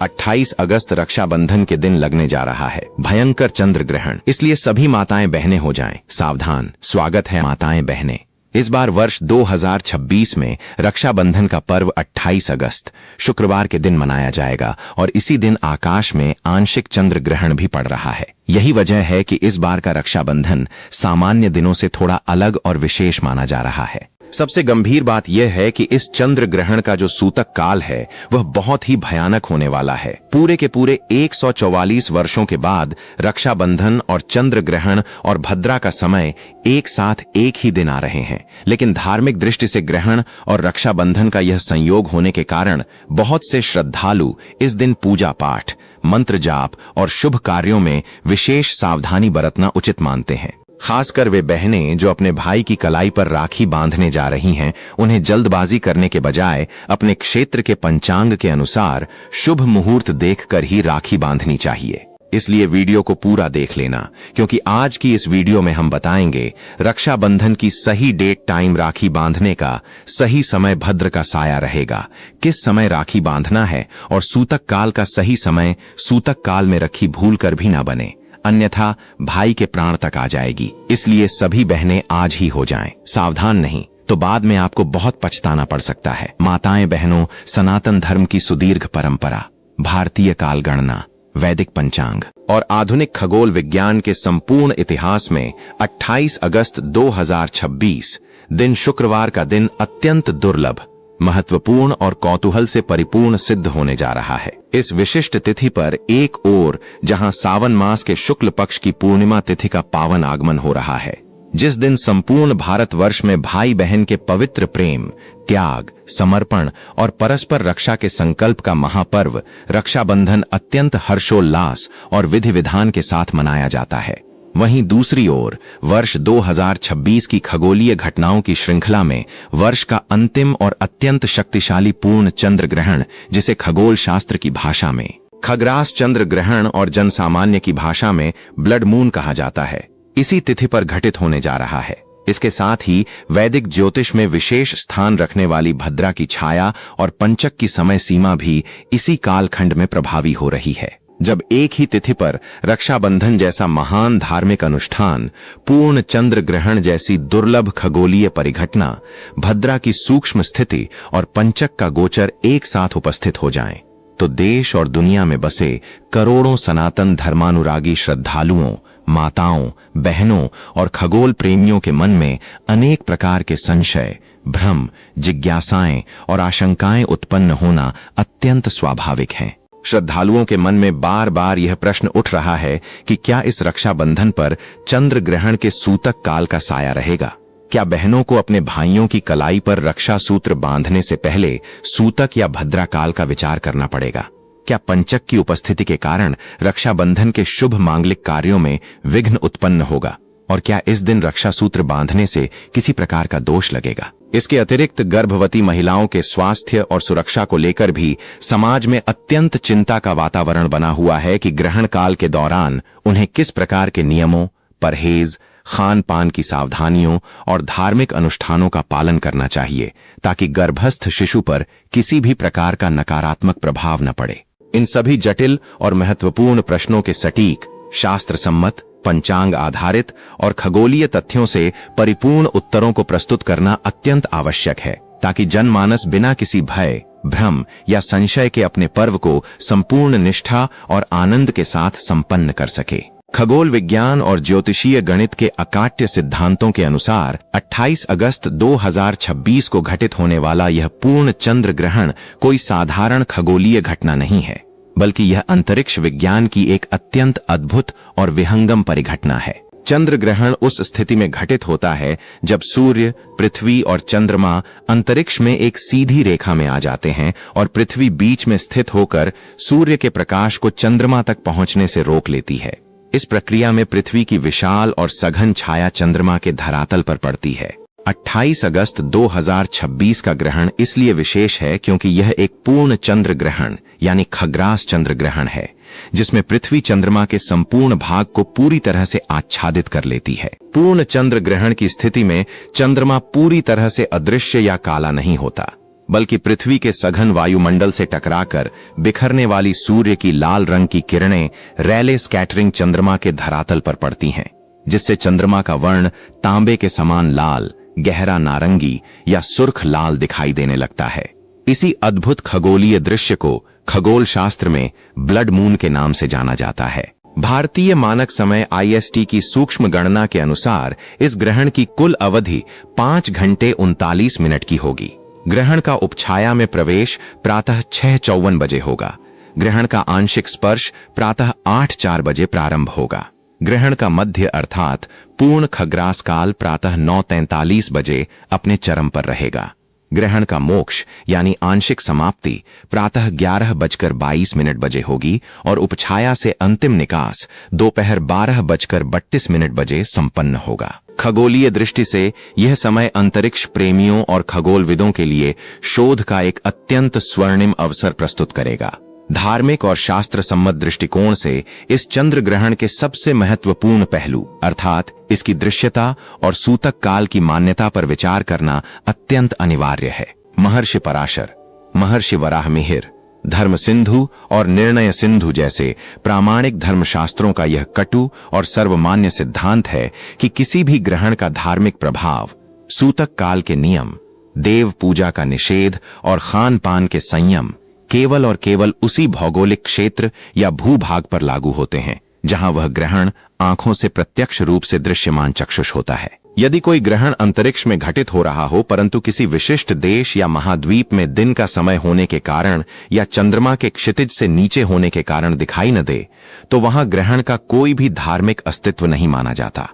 28 अगस्त रक्षाबंधन के दिन लगने जा रहा है भयंकर चंद्र ग्रहण। इसलिए सभी माताएं बहनें हो जाएं सावधान। स्वागत है माताएं बहनें। इस बार वर्ष 2026 में रक्षाबंधन का पर्व 28 अगस्त शुक्रवार के दिन मनाया जाएगा और इसी दिन आकाश में आंशिक चंद्र ग्रहण भी पड़ रहा है। यही वजह है कि इस बार का रक्षाबंधन सामान्य दिनों से थोड़ा अलग और विशेष माना जा रहा है। सबसे गंभीर बात यह है कि इस चंद्र ग्रहण का जो सूतक काल है वह बहुत ही भयानक होने वाला है। पूरे के पूरे 144 वर्षों के बाद रक्षाबंधन और चंद्र ग्रहण और भद्रा का समय एक साथ एक ही दिन आ रहे हैं, लेकिन धार्मिक दृष्टि से ग्रहण और रक्षाबंधन का यह संयोग होने के कारण बहुत से श्रद्धालु इस दिन पूजा पाठ, मंत्र जाप और शुभ कार्यों में विशेष सावधानी बरतना उचित मानते हैं। खासकर वे बहनें जो अपने भाई की कलाई पर राखी बांधने जा रही हैं, उन्हें जल्दबाजी करने के बजाय अपने क्षेत्र के पंचांग के अनुसार शुभ मुहूर्त देखकर ही राखी बांधनी चाहिए। इसलिए वीडियो को पूरा देख लेना, क्योंकि आज की इस वीडियो में हम बताएंगे रक्षाबंधन की सही डेट टाइम राखी बांधने का, सही समय भद्र का साया रहेगा, किस समय राखी बांधना है और सूतक काल का सही समय सूतक काल में रखी भूल कर भी ना बने, अन्यथा भाई के प्राण तक आ जाएगी। इसलिए सभी बहनें आज ही हो जाएं। सावधान नहीं तो बाद में आपको बहुत पछताना पड़ सकता है। माताएं बहनों, सनातन धर्म की सुदीर्घ परंपरा, भारतीय काल गणना, वैदिक पंचांग और आधुनिक खगोल विज्ञान के संपूर्ण इतिहास में 28 अगस्त 2026 दिन शुक्रवार का दिन अत्यंत दुर्लभ, महत्वपूर्ण और कौतूहल से परिपूर्ण सिद्ध होने जा रहा है। इस विशिष्ट तिथि पर एक ओर जहां सावन मास के शुक्ल पक्ष की पूर्णिमा तिथि का पावन आगमन हो रहा है, जिस दिन संपूर्ण भारतवर्ष में भाई बहन के पवित्र प्रेम, त्याग, समर्पण और परस्पर रक्षा के संकल्प का महापर्व रक्षाबंधन अत्यंत हर्षोल्लास और विधि विधान के साथ मनाया जाता है। वहीं दूसरी ओर वर्ष 2026 की खगोलीय घटनाओं की श्रृंखला में वर्ष का अंतिम और अत्यंत शक्तिशाली पूर्ण चंद्र ग्रहण, जिसे खगोल शास्त्र की भाषा में खग्रास चंद्र ग्रहण और जनसामान्य की भाषा में ब्लड मून कहा जाता है, इसी तिथि पर घटित होने जा रहा है। इसके साथ ही वैदिक ज्योतिष में विशेष स्थान रखने वाली भद्रा की छाया और पंचक की समय सीमा भी इसी कालखंड में प्रभावी हो रही है। जब एक ही तिथि पर रक्षाबंधन जैसा महान धार्मिक अनुष्ठान, पूर्ण चंद्र ग्रहण जैसी दुर्लभ खगोलीय परिघटना, भद्रा की सूक्ष्म स्थिति और पंचक का गोचर एक साथ उपस्थित हो जाएं, तो देश और दुनिया में बसे करोड़ों सनातन धर्मानुरागी श्रद्धालुओं, माताओं, बहनों और खगोल प्रेमियों के मन में अनेक प्रकार के संशय, भ्रम, जिज्ञासाएं और आशंकाएं उत्पन्न होना अत्यंत स्वाभाविक है। श्रद्धालुओं के मन में बार बार यह प्रश्न उठ रहा है कि क्या इस रक्षाबंधन पर चंद्र ग्रहण के सूतक काल का साया रहेगा? क्या बहनों को अपने भाइयों की कलाई पर रक्षा सूत्र बांधने से पहले सूतक या भद्रा काल का विचार करना पड़ेगा? क्या पंचक की उपस्थिति के कारण रक्षाबंधन के शुभ मांगलिक कार्यों में विघ्न उत्पन्न होगा? और क्या इस दिन रक्षा सूत्र बांधने से किसी प्रकार का दोष लगेगा? इसके अतिरिक्त गर्भवती महिलाओं के स्वास्थ्य और सुरक्षा को लेकर भी समाज में अत्यंत चिंता का वातावरण बना हुआ है कि ग्रहण काल के दौरान उन्हें किस प्रकार के नियमों, परहेज, खान पान की सावधानियों और धार्मिक अनुष्ठानों का पालन करना चाहिए, ताकि गर्भस्थ शिशु पर किसी भी प्रकार का नकारात्मक प्रभाव न पड़े। इन सभी जटिल और महत्वपूर्ण प्रश्नों के सटीक, शास्त्र सम्मत, पंचांग आधारित और खगोलीय तथ्यों से परिपूर्ण उत्तरों को प्रस्तुत करना अत्यंत आवश्यक है, ताकि जनमानस बिना किसी भय, भ्रम या संशय के अपने पर्व को संपूर्ण निष्ठा और आनंद के साथ संपन्न कर सके। खगोल विज्ञान और ज्योतिषीय गणित के अकाट्य सिद्धांतों के अनुसार 28 अगस्त 2026 को घटित होने वाला यह पूर्ण चंद्र ग्रहण कोई साधारण खगोलीय घटना नहीं है, बल्कि यह अंतरिक्ष विज्ञान की एक अत्यंत अद्भुत और विहंगम परिघटना है। चंद्र ग्रहण उस स्थिति में घटित होता है जब सूर्य, पृथ्वी और चंद्रमा अंतरिक्ष में एक सीधी रेखा में आ जाते हैं और पृथ्वी बीच में स्थित होकर सूर्य के प्रकाश को चंद्रमा तक पहुंचने से रोक लेती है। इस प्रक्रिया में पृथ्वी की विशाल और सघन छाया चंद्रमा के धरातल पर पड़ती है। 28 अगस्त 2026 का ग्रहण इसलिए विशेष है क्योंकि यह एक पूर्ण चंद्र ग्रहण यानी खग्रास चंद्र ग्रहण है, जिसमें पृथ्वी चंद्रमा के संपूर्ण भाग को पूरी तरह से आच्छादित कर लेती है। पूर्ण चंद्र ग्रहण की स्थिति में चंद्रमा पूरी तरह से अदृश्य या काला नहीं होता, बल्कि पृथ्वी के सघन वायुमंडल से टकराकर बिखरने वाली सूर्य की लाल रंग की किरणें रैले स्कैटरिंग चंद्रमा के धरातल पर पड़ती हैं, जिससे चंद्रमा का वर्ण तांबे के समान लाल, गहरा नारंगी या सुर्ख लाल दिखाई देने लगता है। इसी अद्भुत खगोलीय दृश्य को खगोल शास्त्र में ब्लड मून के नाम से जाना जाता है। भारतीय मानक समय IST की सूक्ष्म गणना के अनुसार इस ग्रहण की कुल अवधि 5 घंटे 39 मिनट की होगी। ग्रहण का उपछाया में प्रवेश प्रातः 6:54 बजे होगा। ग्रहण का आंशिक स्पर्श प्रातः 8:04 बजे प्रारंभ होगा। ग्रहण का मध्य अर्थात पूर्ण खग्रास काल प्रातः 9:43 बजे अपने चरम पर रहेगा। ग्रहण का मोक्ष यानी आंशिक समाप्ति प्रातः 11:22 बजे होगी और उपछाया से अंतिम निकास दोपहर 12:32 बजे संपन्न होगा। खगोलीय दृष्टि से यह समय अंतरिक्ष प्रेमियों और खगोलविदों के लिए शोध का एक अत्यंत स्वर्णिम अवसर प्रस्तुत करेगा। धार्मिक और शास्त्र सम्मत दृष्टिकोण से इस चंद्र ग्रहण के सबसे महत्वपूर्ण पहलू अर्थात इसकी दृश्यता और सूतक काल की मान्यता पर विचार करना अत्यंत अनिवार्य है। महर्षि पराशर, महर्षि वराहमिहिर, धर्म सिंधु और निर्णय सिंधु जैसे प्रामाणिक धर्मशास्त्रों का यह कटु और सर्वमान्य सिद्धांत है कि किसी भी ग्रहण का धार्मिक प्रभाव, सूतक काल के नियम, देव पूजा का निषेध और खान पान के संयम केवल और केवल उसी भौगोलिक क्षेत्र या भूभाग पर लागू होते हैं जहां वह ग्रहण आंखों से प्रत्यक्ष रूप से दृश्यमान चक्षुष होता है। यदि कोई ग्रहण अंतरिक्ष में घटित हो रहा हो परंतु किसी विशिष्ट देश या महाद्वीप में दिन का समय होने के कारण या चंद्रमा के क्षितिज से नीचे होने के कारण दिखाई न दे, तो वहां ग्रहण का कोई भी धार्मिक अस्तित्व नहीं माना जाता।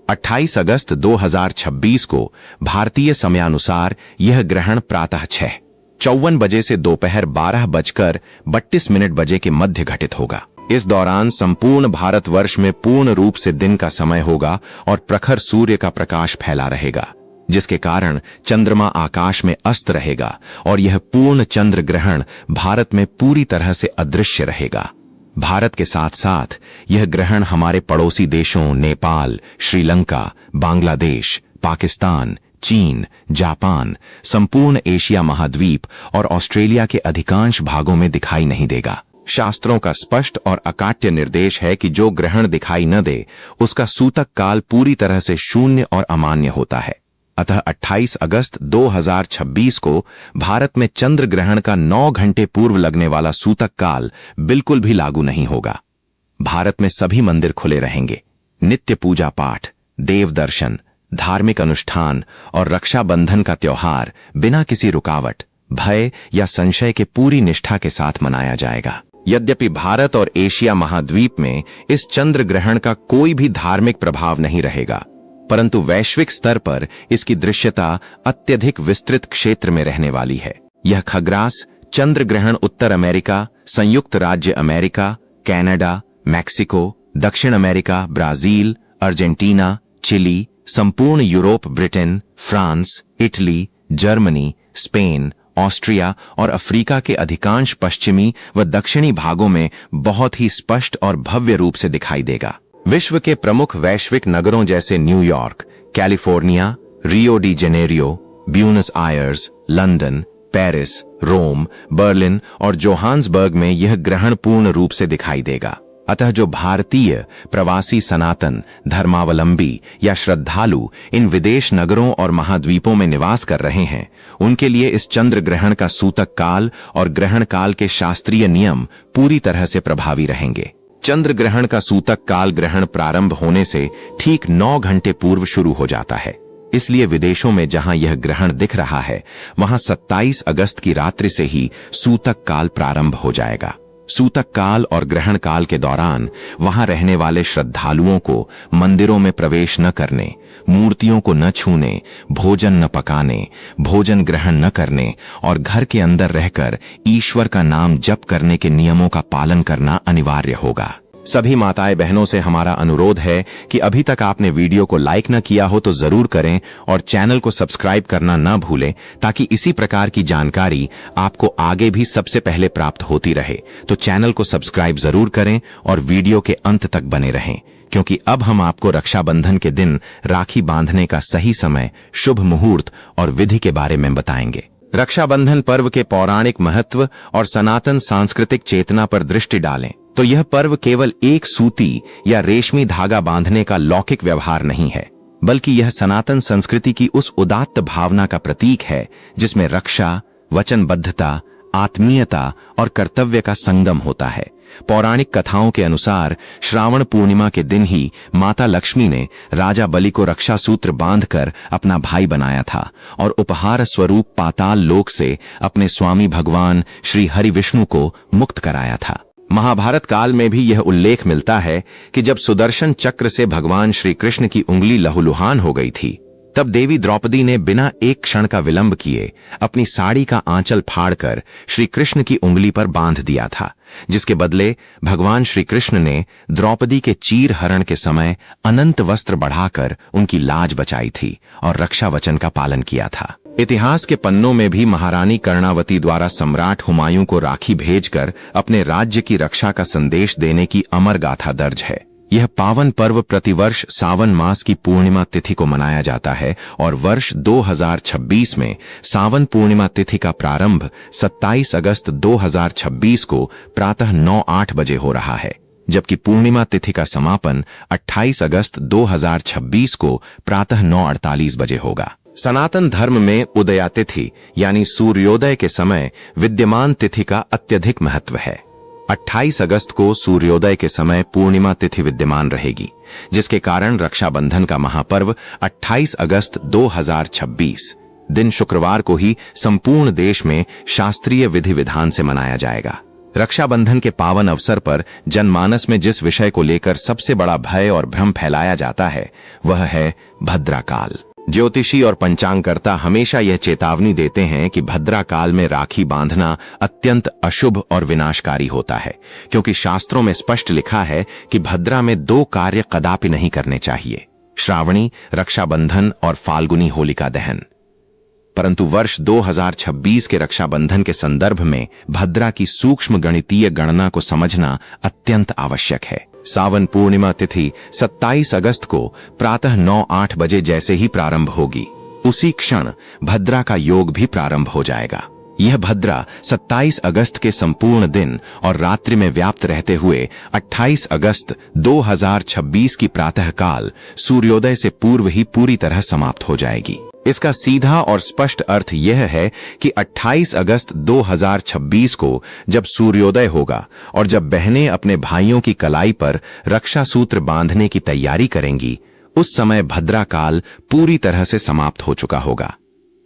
28 अगस्त 2026 को भारतीय समयानुसार यह ग्रहण प्रातः 6:54 बजे से दोपहर 12:32 बजे के मध्य घटित होगा। इस दौरान संपूर्ण भारतवर्ष में पूर्ण रूप से दिन का समय होगा और प्रखर सूर्य का प्रकाश फैला रहेगा, जिसके कारण चंद्रमा आकाश में अस्त रहेगा और यह पूर्ण चंद्र ग्रहण भारत में पूरी तरह से अदृश्य रहेगा। भारत के साथ साथ यह ग्रहण हमारे पड़ोसी देशों नेपाल, श्रीलंका, बांग्लादेश, पाकिस्तान, चीन, जापान, संपूर्ण एशिया महाद्वीप और ऑस्ट्रेलिया के अधिकांश भागों में दिखाई नहीं देगा। शास्त्रों का स्पष्ट और अकाट्य निर्देश है कि जो ग्रहण दिखाई न दे उसका सूतक काल पूरी तरह से शून्य और अमान्य होता है। अतः 28 अगस्त 2026 को भारत में चंद्र ग्रहण का 9 घंटे पूर्व लगने वाला सूतक काल बिल्कुल भी लागू नहीं होगा। भारत में सभी मंदिर खुले रहेंगे। नित्य पूजा पाठ, देव दर्शन, धार्मिक अनुष्ठान और रक्षाबंधन का त्योहार बिना किसी रुकावट, भय या संशय के पूरी निष्ठा के साथ मनाया जाएगा। यद्यपि भारत और एशिया महाद्वीप में इस चंद्र ग्रहण का कोई भी धार्मिक प्रभाव नहीं रहेगा, परंतु वैश्विक स्तर पर इसकी दृश्यता अत्यधिक विस्तृत क्षेत्र में रहने वाली है। यह खग्रास चंद्र ग्रहण उत्तर अमेरिका, संयुक्त राज्य अमेरिका, कनाडा, मैक्सिको, दक्षिण अमेरिका, ब्राजील, अर्जेंटीना, चिली, संपूर्ण Europe, Britain, France, Italy, Germany, Spain, Austria और अफ्रीका के अधिकांश पश्चिमी व दक्षिणी भागों में बहुत ही स्पष्ट और भव्य रूप से दिखाई देगा। विश्व के प्रमुख वैश्विक नगरों जैसे New York, California, Rio de Janeiro, Buenos Aires, London, Paris, Rome, Berlin और जोहान्सबर्ग में यह ग्रहण पूर्ण रूप से दिखाई देगा। अतः जो भारतीय प्रवासी सनातन धर्मावलंबी या श्रद्धालु इन विदेश नगरों और महाद्वीपों में निवास कर रहे हैं, उनके लिए इस चंद्र ग्रहण का सूतक काल और ग्रहण काल के शास्त्रीय नियम पूरी तरह से प्रभावी रहेंगे। चंद्र ग्रहण का सूतक काल ग्रहण प्रारंभ होने से ठीक 9 घंटे पूर्व शुरू हो जाता है। इसलिए विदेशों में जहां यह ग्रहण दिख रहा है वहां 27 अगस्त की रात्रि से ही सूतक काल प्रारंभ हो जाएगा। सूतक काल और ग्रहण काल के दौरान वहां रहने वाले श्रद्धालुओं को मंदिरों में प्रवेश न करने, मूर्तियों को न छूने, भोजन न पकाने, भोजन ग्रहण न करने और घर के अंदर रहकर ईश्वर का नाम जप करने के नियमों का पालन करना अनिवार्य होगा। सभी माताएं बहनों से हमारा अनुरोध है कि अभी तक आपने वीडियो को लाइक न किया हो तो जरूर करें और चैनल को सब्सक्राइब करना न भूलें, ताकि इसी प्रकार की जानकारी आपको आगे भी सबसे पहले प्राप्त होती रहे। तो चैनल को सब्सक्राइब जरूर करें और वीडियो के अंत तक बने रहें, क्योंकि अब हम आपको रक्षाबंधन के दिन राखी बांधने का सही समय, शुभ मुहूर्त और विधि के बारे में बताएंगे। रक्षाबंधन पर्व के पौराणिक महत्व और सनातन सांस्कृतिक चेतना पर दृष्टि डालें तो यह पर्व केवल एक सूती या रेशमी धागा बांधने का लौकिक व्यवहार नहीं है, बल्कि यह सनातन संस्कृति की उस उदात्त भावना का प्रतीक है जिसमें रक्षा, वचनबद्धता, आत्मीयता और कर्तव्य का संगम होता है। पौराणिक कथाओं के अनुसार श्रावण पूर्णिमा के दिन ही माता लक्ष्मी ने राजा बलि को रक्षा सूत्र बांधकर अपना भाई बनाया था और उपहार स्वरूप पाताल लोक से अपने स्वामी भगवान श्री हरि विष्णु को मुक्त कराया था। महाभारत काल में भी यह उल्लेख मिलता है कि जब सुदर्शन चक्र से भगवान श्री कृष्ण की उंगली लहूलुहान हो गई थी, तब देवी द्रौपदी ने बिना एक क्षण का विलंब किए अपनी साड़ी का आंचल फाड़कर श्री कृष्ण की उंगली पर बांध दिया था, जिसके बदले भगवान श्री कृष्ण ने द्रौपदी के चीर हरण के समय अनंत वस्त्र बढ़ाकर उनकी लाज बचाई थी और रक्षा वचन का पालन किया था। इतिहास के पन्नों में भी महारानी कर्णावती द्वारा सम्राट हुमायूं को राखी भेजकर अपने राज्य की रक्षा का संदेश देने की अमर गाथा दर्ज है। यह पावन पर्व प्रतिवर्ष सावन मास की पूर्णिमा तिथि को मनाया जाता है और वर्ष 2026 में सावन पूर्णिमा तिथि का प्रारंभ 27 अगस्त 2026 को प्रातः 9:08 बजे हो रहा है, जबकि पूर्णिमा तिथि का समापन 28 अगस्त 2026 को प्रातः 9:48 बजे होगा। सनातन धर्म में उदया तिथि यानी सूर्योदय के समय विद्यमान तिथि का अत्यधिक महत्व है। 28 अगस्त को सूर्योदय के समय पूर्णिमा तिथि विद्यमान रहेगी, जिसके कारण रक्षाबंधन का महापर्व 28 अगस्त 2026 दिन शुक्रवार को ही संपूर्ण देश में शास्त्रीय विधि विधान से मनाया जाएगा। रक्षाबंधन के पावन अवसर पर जनमानस में जिस विषय को लेकर सबसे बड़ा भय और भ्रम फैलाया जाता है वह है भद्रा काल। ज्योतिषी और पंचांगकर्ता हमेशा यह चेतावनी देते हैं कि भद्रा काल में राखी बांधना अत्यंत अशुभ और विनाशकारी होता है, क्योंकि शास्त्रों में स्पष्ट लिखा है कि भद्रा में 2 कार्य कदापि नहीं करने चाहिए: श्रावणी रक्षाबंधन और फाल्गुनी होलिका दहन। परंतु वर्ष 2026 के रक्षाबंधन के संदर्भ में भद्रा की सूक्ष्म गणितीय गणना को समझना अत्यंत आवश्यक है। सावन पूर्णिमा तिथि 27 अगस्त को प्रातः 9:08 बजे जैसे ही प्रारंभ होगी, उसी क्षण भद्रा का योग भी प्रारंभ हो जाएगा। यह भद्रा 27 अगस्त के संपूर्ण दिन और रात्रि में व्याप्त रहते हुए 28 अगस्त 2026 की प्रातः काल सूर्योदय से पूर्व ही पूरी तरह समाप्त हो जाएगी। इसका सीधा और स्पष्ट अर्थ यह है कि 28 अगस्त 2026 को जब सूर्योदय होगा और जब बहनें अपने भाइयों की कलाई पर रक्षा सूत्र बांधने की तैयारी करेंगी, उस समय भद्रा काल पूरी तरह से समाप्त हो चुका होगा।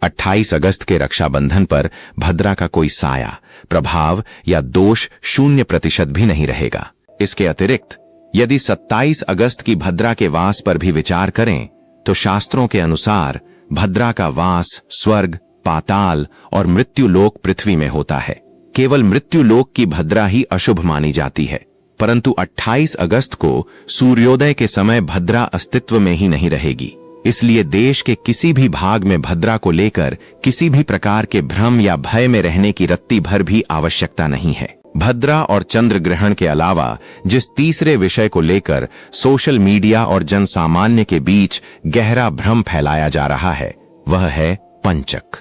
28 अगस्त के रक्षाबंधन पर भद्रा का कोई साया, प्रभाव या दोष 0% भी नहीं रहेगा। इसके अतिरिक्त यदि 27 अगस्त की भद्रा के वास पर भी विचार करें तो शास्त्रों के अनुसार भद्रा का वास स्वर्ग, पाताल और मृत्युलोक पृथ्वी में होता है। केवल मृत्युलोक की भद्रा ही अशुभ मानी जाती है, परंतु 28 अगस्त को सूर्योदय के समय भद्रा अस्तित्व में ही नहीं रहेगी। इसलिए देश के किसी भी भाग में भद्रा को लेकर किसी भी प्रकार के भ्रम या भय में रहने की रत्ती भर भी आवश्यकता नहीं है। भद्रा और चंद्र ग्रहण के अलावा जिस तीसरे विषय को लेकर सोशल मीडिया और जन सामान्य के बीच गहरा भ्रम फैलाया जा रहा है वह है पंचक।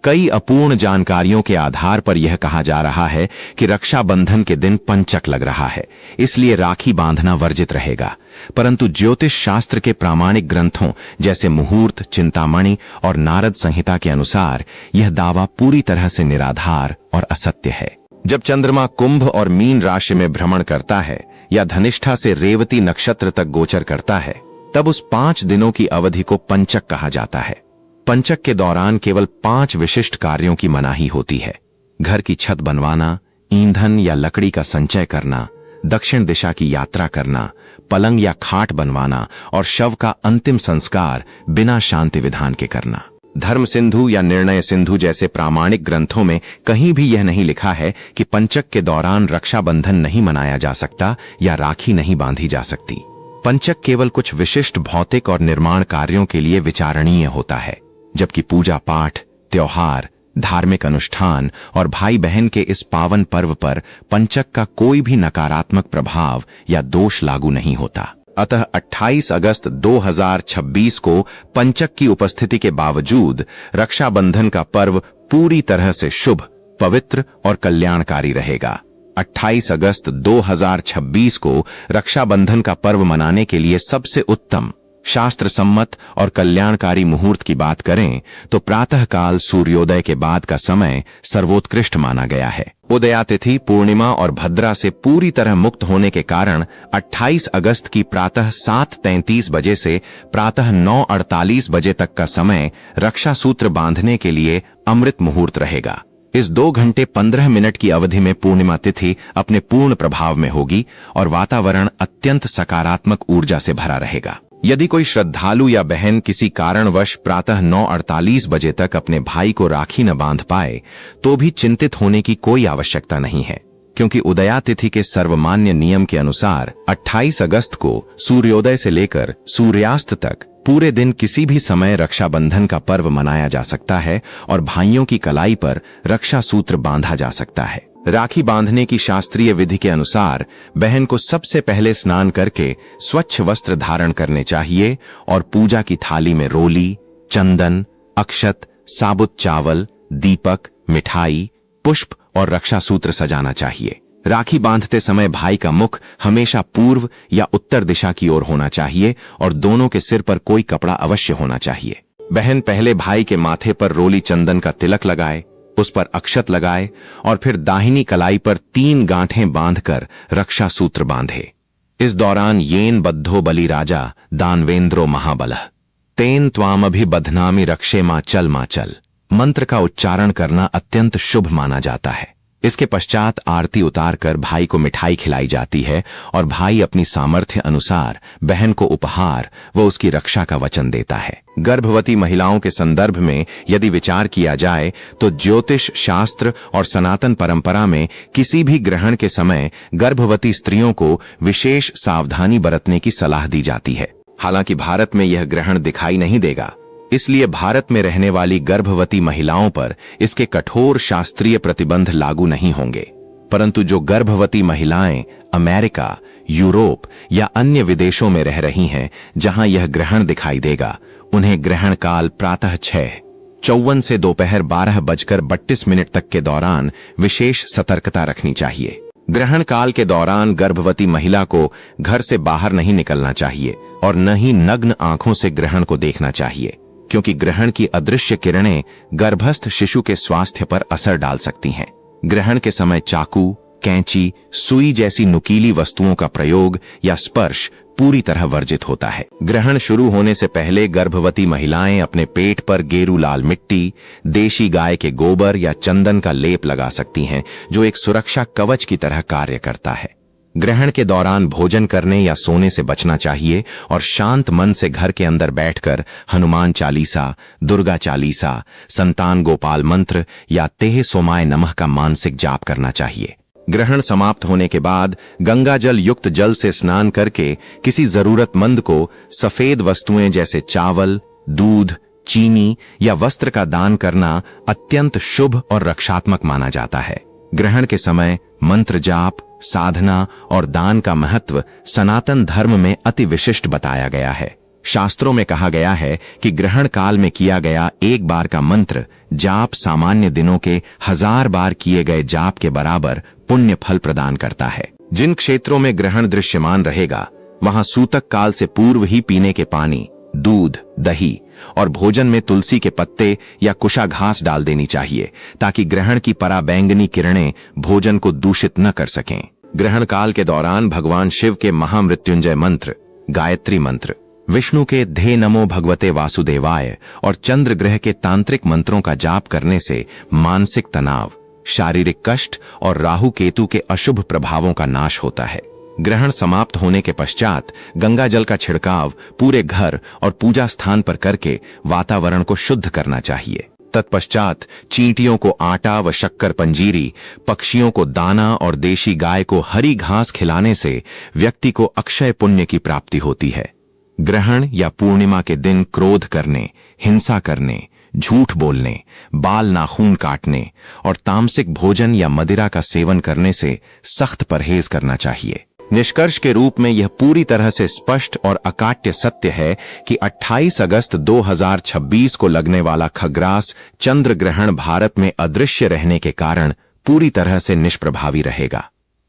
कई अपूर्ण जानकारियों के आधार पर यह कहा जा रहा है कि रक्षाबंधन के दिन पंचक लग रहा है, इसलिए राखी बांधना वर्जित रहेगा। परंतु ज्योतिष शास्त्र के प्रामाणिक ग्रंथों जैसे मुहूर्त, चिंतामणि और नारद संहिता के अनुसार यह दावा पूरी तरह से निराधार और असत्य है। जब चंद्रमा कुंभ और मीन राशि में भ्रमण करता है या धनिष्ठा से रेवती नक्षत्र तक गोचर करता है, तब उस 5 दिनों की अवधि को पंचक कहा जाता है। पंचक के दौरान केवल 5 विशिष्ट कार्यों की मनाही होती है: घर की छत बनवाना, ईंधन या लकड़ी का संचय करना, दक्षिण दिशा की यात्रा करना, पलंग या खाट बनवाना और शव का अंतिम संस्कार बिना शांति विधान के करना। धर्म सिंधु या निर्णय सिंधु जैसे प्रामाणिक ग्रंथों में कहीं भी यह नहीं लिखा है कि पंचक के दौरान रक्षाबंधन नहीं मनाया जा सकता या राखी नहीं बांधी जा सकती। पंचक केवल कुछ विशिष्ट भौतिक और निर्माण कार्यों के लिए विचारणीय होता है, जबकि पूजा पाठ, त्योहार, धार्मिक अनुष्ठान और भाई बहन के इस पावन पर्व पर पंचक का कोई भी नकारात्मक प्रभाव या दोष लागू नहीं होता। अतः 28 अगस्त 2026 को पंचक की उपस्थिति के बावजूद रक्षाबंधन का पर्व पूरी तरह से शुभ, पवित्र और कल्याणकारी रहेगा। 28 अगस्त 2026 को रक्षाबंधन का पर्व मनाने के लिए सबसे उत्तम, शास्त्र सम्मत और कल्याणकारी मुहूर्त की बात करें तो प्रातःकाल सूर्योदय के बाद का समय सर्वोत्कृष्ट माना गया है। उदया तिथि पूर्णिमा और भद्रा से पूरी तरह मुक्त होने के कारण 28 अगस्त की प्रातः 7:33 बजे से प्रातः 9:48 बजे तक का समय रक्षा सूत्र बांधने के लिए अमृत मुहूर्त रहेगा। इस 2 घंटे 15 मिनट की अवधि में पूर्णिमा तिथि अपने पूर्ण प्रभाव में होगी और वातावरण अत्यंत सकारात्मक ऊर्जा से भरा रहेगा। यदि कोई श्रद्धालु या बहन किसी कारणवश प्रातः 9:48 बजे तक अपने भाई को राखी न बांध पाए तो भी चिंतित होने की कोई आवश्यकता नहीं है, क्योंकि उदया तिथि के सर्वमान्य नियम के अनुसार 28 अगस्त को सूर्योदय से लेकर सूर्यास्त तक पूरे दिन किसी भी समय रक्षाबंधन का पर्व मनाया जा सकता है और भाइयों की कलाई पर रक्षा सूत्र बांधा जा सकता है। राखी बांधने की शास्त्रीय विधि के अनुसार बहन को सबसे पहले स्नान करके स्वच्छ वस्त्र धारण करने चाहिए और पूजा की थाली में रोली, चंदन, अक्षत, साबुत चावल, दीपक, मिठाई, पुष्प और रक्षा सूत्र सजाना चाहिए। राखी बांधते समय भाई का मुख हमेशा पूर्व या उत्तर दिशा की ओर होना चाहिए और दोनों के सिर पर कोई कपड़ा अवश्य होना चाहिए। बहन पहले भाई के माथे पर रोली चंदन का तिलक लगाए, उस पर अक्षत लगाए और फिर दाहिनी कलाई पर 3 गांठें बांधकर रक्षा सूत्र बांधे। इस दौरान येन बद्धो बलि राजा दानवेंद्रो महाबलः तेन त्वामभिबध्नामि रक्षे मां चल मंत्र का उच्चारण करना अत्यंत शुभ माना जाता है। इसके पश्चात आरती उतारकर भाई को मिठाई खिलाई जाती है और भाई अपनी सामर्थ्य अनुसार बहन को उपहार व उसकी रक्षा का वचन देता है। गर्भवती महिलाओं के संदर्भ में यदि विचार किया जाए तो ज्योतिष शास्त्र और सनातन परंपरा में किसी भी ग्रहण के समय गर्भवती स्त्रियों को विशेष सावधानी बरतने की सलाह दी जाती है। हालांकि भारत में यह ग्रहण दिखाई नहीं देगा, इसलिए भारत में रहने वाली गर्भवती महिलाओं पर इसके कठोर शास्त्रीय प्रतिबंध लागू नहीं होंगे, परंतु जो गर्भवती महिलाएं अमेरिका, यूरोप या अन्य विदेशों में रह रही हैं जहां यह ग्रहण दिखाई देगा, उन्हें ग्रहण काल प्रातः 6:54 से दोपहर 12:32 तक के दौरान विशेष सतर्कता रखनी चाहिए। ग्रहण काल के दौरान गर्भवती महिला को घर से बाहर नहीं निकलना चाहिए और न ही नग्न आंखों से ग्रहण को देखना चाहिए, क्योंकि ग्रहण की अदृश्य किरणें गर्भस्थ शिशु के स्वास्थ्य पर असर डाल सकती हैं। ग्रहण के समय चाकू, कैंची, सुई जैसी नुकीली वस्तुओं का प्रयोग या स्पर्श पूरी तरह वर्जित होता है। ग्रहण शुरू होने से पहले गर्भवती महिलाएं अपने पेट पर गेरू लाल मिट्टी, देशी गाय के गोबर या चंदन का लेप लगा सकती हैं, जो एक सुरक्षा कवच की तरह कार्य करता है। ग्रहण के दौरान भोजन करने या सोने से बचना चाहिए और शांत मन से घर के अंदर बैठकर हनुमान चालीसा, दुर्गा चालीसा, संतान गोपाल मंत्र या तेह सोमाय नमः का मानसिक जाप करना चाहिए। ग्रहण समाप्त होने के बाद गंगा जल युक्त जल से स्नान करके किसी जरूरतमंद को सफेद वस्तुएं जैसे चावल, दूध, चीनी या वस्त्र का दान करना अत्यंत शुभ और रक्षात्मक माना जाता है। ग्रहण के समय मंत्र जाप, साधना और दान का महत्व सनातन धर्म में अति विशिष्ट बताया गया है। शास्त्रों में कहा गया है कि ग्रहण काल में किया गया एक बार का मंत्र जाप सामान्य दिनों के 1000 बार किए गए जाप के बराबर पुण्य फल प्रदान करता है। जिन क्षेत्रों में ग्रहण दृश्यमान रहेगा वहां सूतक काल से पूर्व ही पीने के पानी, दूध, दही और भोजन में तुलसी के पत्ते या कुशा घास डाल देनी चाहिए, ताकि ग्रहण की पराबैंगनी किरणें भोजन को दूषित न कर सकें। ग्रहण काल के दौरान भगवान शिव के महामृत्युंजय मंत्र, गायत्री मंत्र, विष्णु के धे नमो भगवते वासुदेवाय और चंद्र ग्रह के तांत्रिक मंत्रों का जाप करने से मानसिक तनाव, शारीरिक कष्ट और राहु केतु के अशुभ प्रभावों का नाश होता है। ग्रहण समाप्त होने के पश्चात गंगा जल का छिड़काव पूरे घर और पूजा स्थान पर करके वातावरण को शुद्ध करना चाहिए। तत्पश्चात चींटियों को आटा व शक्कर पंजीरी, पक्षियों को दाना और देशी गाय को हरी घास खिलाने से व्यक्ति को अक्षय पुण्य की प्राप्ति होती है। ग्रहण या पूर्णिमा के दिन क्रोध करने, हिंसा करने, झूठ बोलने, बाल नाखून काटने और तामसिक भोजन या मदिरा का सेवन करने से सख्त परहेज करना चाहिए। निष्कर्ष के रूप में यह पूरी तरह से स्पष्ट और अकाट्य सत्य है कि 28 अगस्त 2026 को लगने वाला खग्रास चंद्र ग्रहण भारत में अदृश्य रहने के कारण पूरी तरह से निष्प्रभावी रहेगा।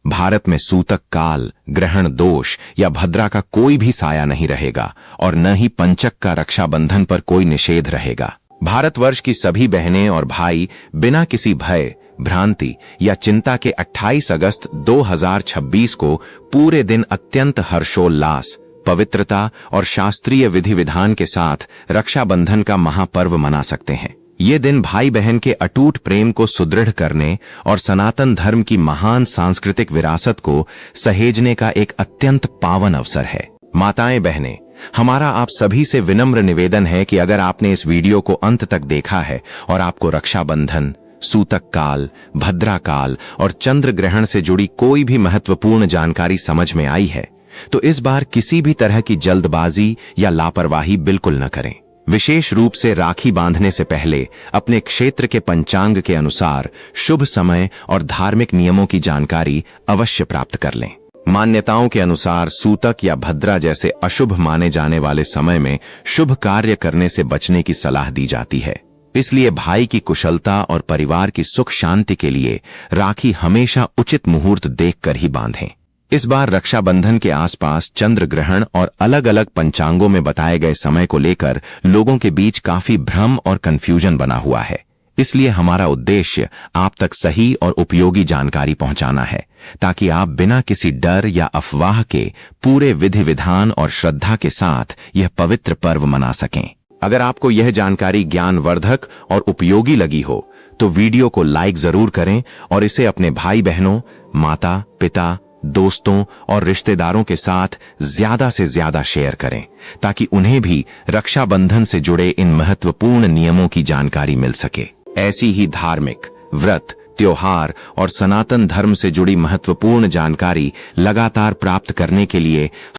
भारत में सूतक काल, ग्रहण दोष या भद्रा का कोई भी साया नहीं रहेगा और न ही पंचक का रक्षाबंधन पर कोई निषेध रहेगा। भारतवर्ष की सभी बहनें और भाई बिना किसी भय, भ्रांति या चिंता के 28 अगस्त 2026 को पूरे दिन अत्यंत हर्षोल्लास, पवित्रता और शास्त्रीय विधि विधान के साथ रक्षाबंधन का महापर्व मना सकते हैं। ये दिन भाई बहन के अटूट प्रेम को सुदृढ़ करने और सनातन धर्म की महान सांस्कृतिक विरासत को सहेजने का एक अत्यंत पावन अवसर है। माताएं बहनें, हमारा आप सभी से विनम्र निवेदन है कि अगर आपने इस वीडियो को अंत तक देखा है और आपको रक्षाबंधन, सूतक काल, भद्रा काल और चंद्र ग्रहण से जुड़ी कोई भी महत्वपूर्ण जानकारी समझ में आई है, तो इस बार किसी भी तरह की जल्दबाजी या लापरवाही बिल्कुल न करें। विशेष रूप से राखी बांधने से पहले अपने क्षेत्र के पंचांग के अनुसार शुभ समय और धार्मिक नियमों की जानकारी अवश्य प्राप्त कर लें। मान्यताओं के अनुसार सूतक या भद्रा जैसे अशुभ माने जाने वाले समय में शुभ कार्य करने से बचने की सलाह दी जाती है। इसलिए भाई की कुशलता और परिवार की सुख शांति के लिए राखी हमेशा उचित मुहूर्त देखकर ही बांधें। इस बार रक्षाबंधन के आसपास चंद्र ग्रहण और अलग अलग पंचांगों में बताए गए समय को लेकर लोगों के बीच काफी भ्रम और कंफ्यूजन बना हुआ है। इसलिए हमारा उद्देश्य आप तक सही और उपयोगी जानकारी पहुंचाना है, ताकि आप बिना किसी डर या अफवाह के पूरे विधि विधान और श्रद्धा के साथ यह पवित्र पर्व मना सकें। अगर आपको यह जानकारी ज्ञानवर्धक और उपयोगी लगी हो तो वीडियो को लाइक जरूर करें और इसे अपने भाई बहनों, माता पिता, दोस्तों और रिश्तेदारों के साथ ज्यादा से ज्यादा शेयर करें, ताकि उन्हें भी रक्षाबंधन से जुड़े इन महत्वपूर्ण नियमों की जानकारी मिल सके। ऐसी ही धार्मिक, व्रत, त्योहार और सनातन धर्म से जुड़ी महत्वपूर्ण जानकारी लगातार प्राप्त करने के लिए